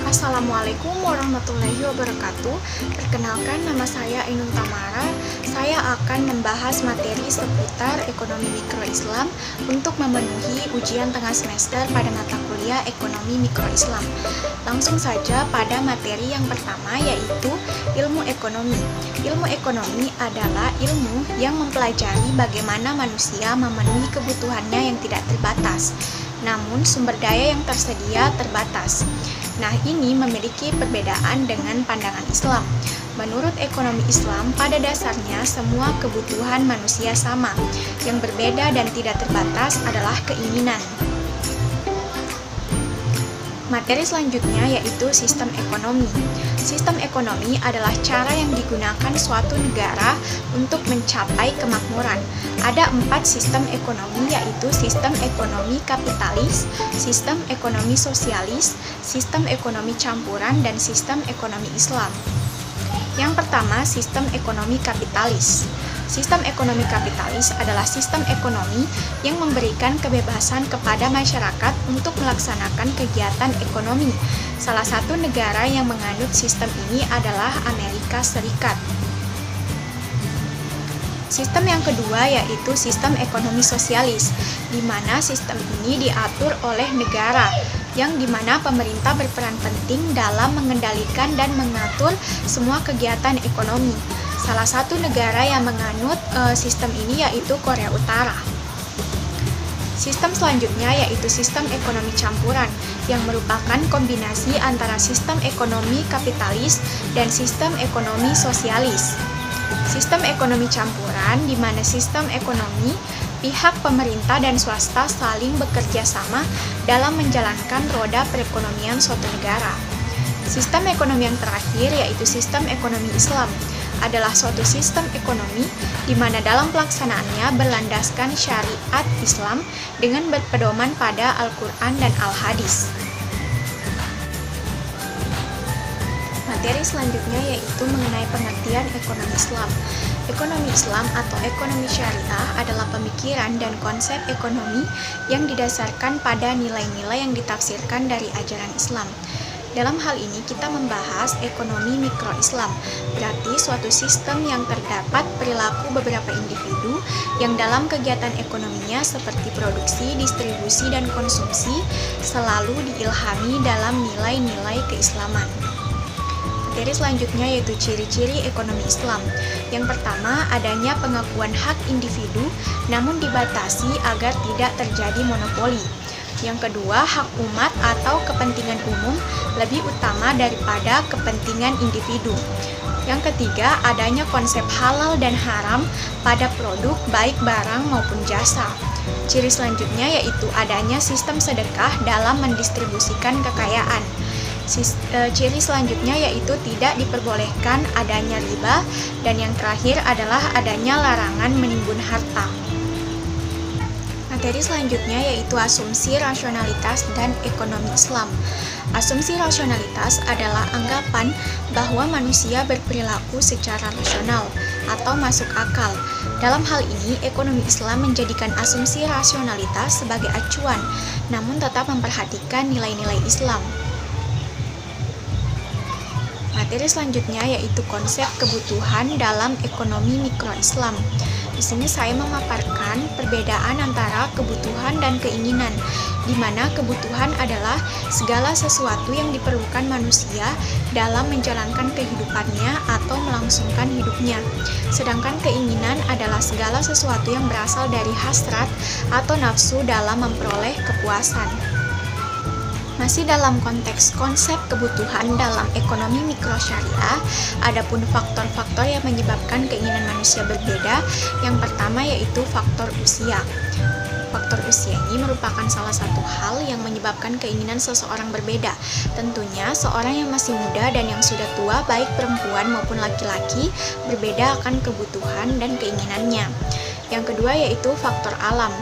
Assalamualaikum warahmatullahi wabarakatuh. Perkenalkan, nama saya Ainun Tamara. Saya akan membahas materi seputar ekonomi mikro Islam untuk memenuhi ujian tengah semester pada mata kuliah ekonomi mikro Islam. Langsung saja pada materi yang pertama, yaitu ilmu ekonomi. Ilmu ekonomi adalah ilmu yang mempelajari bagaimana manusia memenuhi kebutuhannya yang tidak terbatas, namun sumber daya yang tersedia terbatas. Nah, ini memiliki perbedaan dengan pandangan Islam. Menurut ekonomi Islam, pada dasarnya semua kebutuhan manusia sama. Yang berbeda dan tidak terbatas adalah keinginan. Materi selanjutnya yaitu sistem ekonomi. Sistem ekonomi adalah cara yang digunakan suatu negara untuk mencapai kemakmuran. Ada 4 sistem ekonomi, yaitu sistem ekonomi kapitalis, sistem ekonomi sosialis, sistem ekonomi campuran, dan sistem ekonomi Islam. Yang pertama, sistem ekonomi kapitalis. Sistem ekonomi kapitalis adalah sistem ekonomi yang memberikan kebebasan kepada masyarakat untuk melaksanakan kegiatan ekonomi. Salah satu negara yang menganut sistem ini adalah Amerika Serikat. Sistem yang kedua yaitu sistem ekonomi sosialis, di mana sistem ini diatur oleh negara, yang dimana pemerintah berperan penting dalam mengendalikan dan mengatur semua kegiatan ekonomi. Salah satu negara yang menganut sistem ini yaitu Korea Utara. Sistem selanjutnya yaitu sistem ekonomi campuran, yang merupakan kombinasi antara sistem ekonomi kapitalis dan sistem ekonomi sosialis. Sistem ekonomi campuran, di mana sistem ekonomi pihak pemerintah dan swasta saling bekerja sama dalam menjalankan roda perekonomian suatu negara. Sistem ekonomi yang terakhir yaitu sistem ekonomi Islam, adalah suatu sistem ekonomi di mana dalam pelaksanaannya berlandaskan syariat Islam dengan berpedoman pada Al-Quran dan Al-Hadis. Materi selanjutnya yaitu mengenai pengertian ekonomi Islam. Ekonomi Islam atau ekonomi syariah adalah pemikiran dan konsep ekonomi yang didasarkan pada nilai-nilai yang ditafsirkan dari ajaran Islam. Dalam hal ini kita membahas ekonomi mikro Islam, berarti suatu sistem yang terdapat perilaku beberapa individu yang dalam kegiatan ekonominya seperti produksi, distribusi, dan konsumsi selalu diilhami dalam nilai-nilai keislaman. Materi selanjutnya yaitu ciri-ciri ekonomi Islam. Yang pertama, adanya pengakuan hak individu namun dibatasi agar tidak terjadi monopoli. Yang kedua, hak umat atau kepentingan umum lebih utama daripada kepentingan individu. Yang ketiga, adanya konsep halal dan haram pada produk baik barang maupun jasa. Ciri selanjutnya yaitu adanya sistem sedekah dalam mendistribusikan kekayaan. Ciri selanjutnya yaitu tidak diperbolehkan adanya riba, dan yang terakhir adalah adanya larangan menimbun harta. Materi selanjutnya yaitu asumsi rasionalitas dan ekonomi Islam. Asumsi rasionalitas adalah anggapan bahwa manusia berperilaku secara rasional atau masuk akal. Dalam hal ini, ekonomi Islam menjadikan asumsi rasionalitas sebagai acuan, namun tetap memperhatikan nilai-nilai Islam. Materi selanjutnya yaitu konsep kebutuhan dalam ekonomi mikro Islam. Di sini saya memaparkan perbedaan antara kebutuhan dan keinginan, di mana kebutuhan adalah segala sesuatu yang diperlukan manusia dalam menjalankan kehidupannya atau melangsungkan hidupnya. Sedangkan keinginan adalah segala sesuatu yang berasal dari hasrat atau nafsu dalam memperoleh kepuasan. Masih dalam konteks konsep kebutuhan dalam ekonomi mikro syariah, adapun faktor-faktor yang menyebabkan keinginan manusia berbeda. Yang pertama yaitu faktor usia. Faktor usia ini merupakan salah satu hal yang menyebabkan keinginan seseorang berbeda. Tentunya seorang yang masih muda dan yang sudah tua, baik perempuan maupun laki-laki, berbeda akan kebutuhan dan keinginannya. Yang kedua yaitu faktor alam.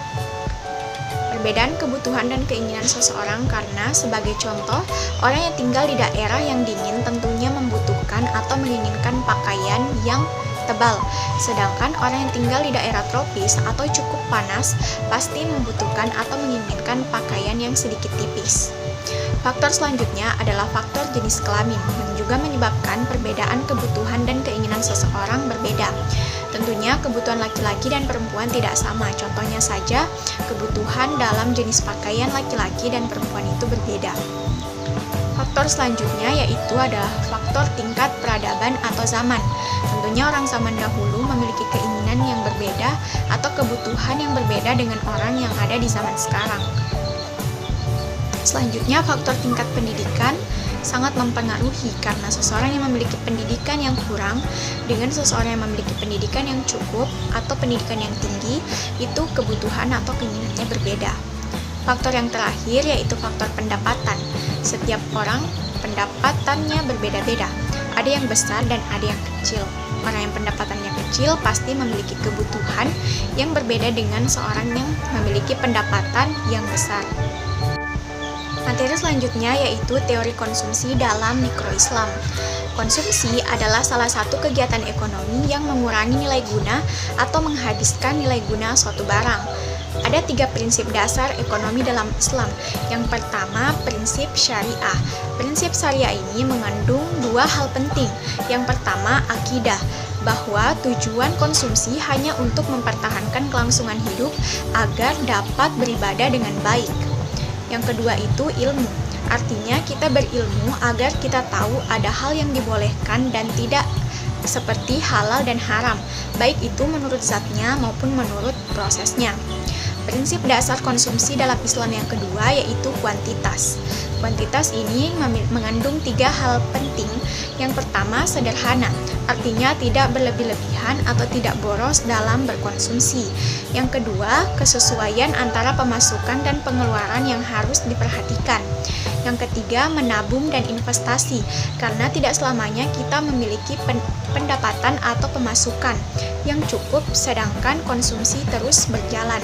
Perbedaan kebutuhan dan keinginan seseorang karena, sebagai contoh, orang yang tinggal di daerah yang dingin tentunya membutuhkan atau menginginkan pakaian yang tebal, sedangkan orang yang tinggal di daerah tropis atau cukup panas pasti membutuhkan atau menginginkan pakaian yang sedikit tipis. Faktor selanjutnya adalah faktor jenis kelamin, yang juga menyebabkan perbedaan kebutuhan dan keinginan seseorang berbeda. Tentunya kebutuhan laki-laki dan perempuan tidak sama, contohnya saja kebutuhan dalam jenis pakaian laki-laki dan perempuan itu berbeda. Faktor selanjutnya yaitu adalah faktor tingkat peradaban atau zaman. Tentunya orang zaman dahulu memiliki keinginan yang berbeda atau kebutuhan yang berbeda dengan orang yang ada di zaman sekarang. Selanjutnya, faktor tingkat pendidikan sangat mempengaruhi karena seseorang yang memiliki pendidikan yang kurang dengan seseorang yang memiliki pendidikan yang cukup atau pendidikan yang tinggi, itu kebutuhan atau keinginannya berbeda. Faktor yang terakhir yaitu faktor pendapatan. Setiap orang pendapatannya berbeda-beda. Ada yang besar dan ada yang kecil. Orang yang pendapatannya kecil pasti memiliki kebutuhan yang berbeda dengan seorang yang memiliki pendapatan yang besar. Materi selanjutnya yaitu teori konsumsi dalam mikroislam. Konsumsi adalah salah satu kegiatan ekonomi yang mengurangi nilai guna atau menghabiskan nilai guna suatu barang. Ada 3 prinsip dasar ekonomi dalam Islam. Yang pertama, prinsip syariah. Prinsip syariah ini mengandung 2 hal penting. Yang pertama, akidah, bahwa tujuan konsumsi hanya untuk mempertahankan kelangsungan hidup agar dapat beribadah dengan baik. Yang kedua itu ilmu, artinya kita berilmu agar kita tahu ada hal yang dibolehkan dan tidak, seperti halal dan haram, baik itu menurut zatnya maupun menurut prosesnya. Prinsip dasar konsumsi dalam Islam yang kedua yaitu kuantitas. Kuantitas ini mengandung 3 hal penting. Yang pertama, sederhana, artinya tidak berlebih-lebihan atau tidak boros dalam berkonsumsi. Yang kedua, kesesuaian antara pemasukan dan pengeluaran yang harus diperhatikan. Yang ketiga, menabung dan investasi, karena tidak selamanya kita memiliki pendapatan atau pemasukan yang cukup sedangkan konsumsi terus berjalan.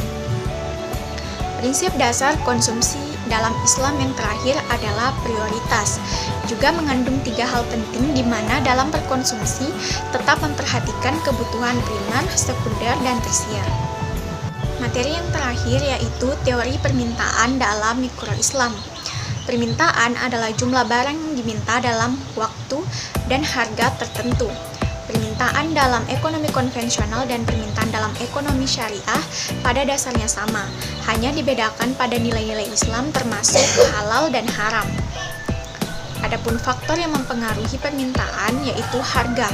Prinsip dasar konsumsi dalam Islam yang terakhir adalah prioritas. Juga mengandung 3 hal penting di mana dalam berkonsumsi tetap memperhatikan kebutuhan primer, sekunder, dan tersier. Materi yang terakhir yaitu teori permintaan dalam mikroislam. Permintaan adalah jumlah barang yang diminta dalam waktu dan harga tertentu. Permintaan dalam ekonomi konvensional dan permintaan dalam ekonomi syariah pada dasarnya sama, hanya dibedakan pada nilai-nilai Islam termasuk halal dan haram. Adapun faktor yang mempengaruhi permintaan yaitu harga,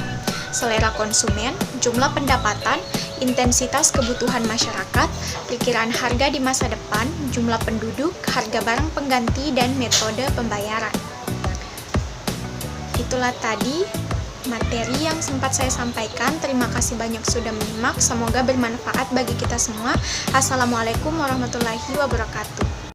selera konsumen, jumlah pendapatan, intensitas kebutuhan masyarakat, perkiraan harga di masa depan, jumlah penduduk, harga barang pengganti, dan metode pembayaran. Itulah tadi materi yang sempat saya sampaikan. Terima kasih banyak sudah menyimak. Semoga bermanfaat bagi kita semua. Assalamualaikum warahmatullahi wabarakatuh.